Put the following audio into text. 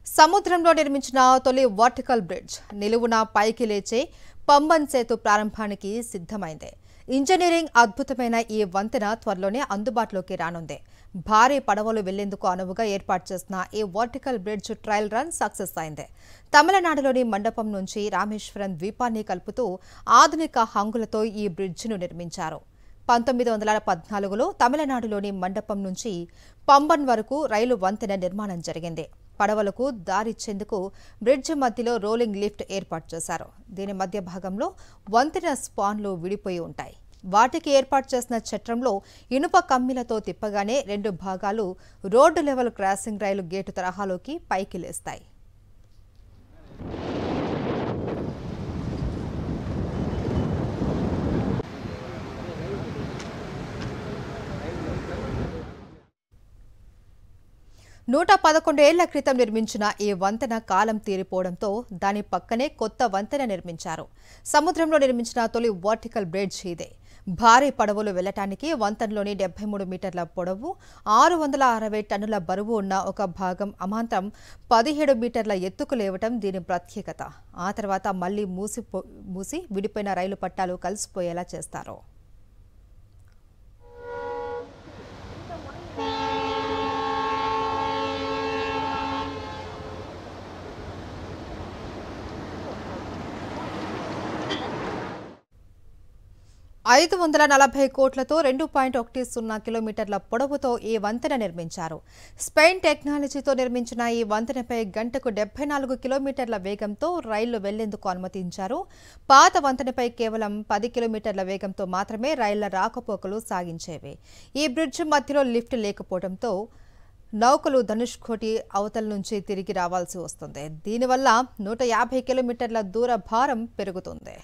సముద్రంలో నిర్మించిన తొలి వర్టికల్ బ్రిడ్జ్ నిలువున పైకి లేచే పంబన్ సేతు ప్రారంభానికి సిద్ధమైంది. ఇంజనీరింగ్ అద్భుతమైన ఈ వంతెన త్వరలోనే అందుబాటులోకి రానుంది. భారీ పడవలు వెళ్లేందుకు అనువుగా ఏర్పాటు చేసిన ఈ vertical bridge trial run success అయింది. తమిళనాడులోని మండపం నుంచి రామేశ్వరం ద్వీపాన్ని కలుపుతూ ఆధునిక హంగులతో ఈ బ్రిడ్జిను నిర్మించారు. 1914లో తమిళనాడులోని మండపం నుంచి పంబన్ వరకు రైలు వంతెన నిర్మాణం జరిగింది. పడవలకు దారిచ్చేందుకు బ్రిడ్జ్ మధ్యలో రోలింగ్ లిఫ్ట్ ఏర్పాటు చేశారు. దీని మధ్య భాగంలో వంతెన స్పాన్లు విడిపోయి ఉంటాయి. వాటికి ఏర్పాటు చేసిన చట్రంలో ఇనుప కమ్మిలతో తిప్పగానే రెండు భాగాలు రోడ్డు లెవెల్ క్రాసింగ్ రైలు గేటు తరహాలోకి పైకి లేస్తాయి. నూట 11 ఏళ్ల క్రితం నిర్మించిన ఈ వంతెన కాలం తీరిపోవడంతో దాని పక్కనే కొత్త వంతెన నిర్మించారు. సముద్రంలో నిర్మించిన తొలి వర్టికల్ బ్రిడ్జ్ ఇదే. భారీ పడవలు వెళ్లటానికి వంతెనలోని 73 మీటర్ల పొడవు, 660 టన్నుల బరువు ఉన్న ఒక భాగం అమాంతం 17 మీటర్ల ఎత్తుకు లేవటం దీని ప్రత్యేకత. ఆ తర్వాత మళ్లీ మూసి విడిపోయిన రైలు పట్టాలు కలిసిపోయేలా చేస్తారు. $540 కోట్లతో 2.10 కిలోమీటర్ల పొడవుతో ఈ వంతెన నిర్మించారు. స్పెయిన్ టెక్నాలజీతో నిర్మించిన ఈ వంతెనపై గంటకు 74 కిలోమీటర్ల వేగంతో రైళ్లు వెళ్లేందుకు అనుమతించారు. పాత వంతెనపై కేవలం 10 కిలోమీటర్ల వేగంతో మాత్రమే రైళ్ల రాకపోకలు సాగించేవి. ఈ బ్రిడ్జ్ మధ్యలో లిఫ్ట్ లేకపోవడంతో నౌకలు ధనుష్కోటి అవతల నుంచి తిరిగి రావాల్సి వస్తుంది. దీనివల్ల 150 కిలోమీటర్ల దూర భారం పెరుగుతుంది.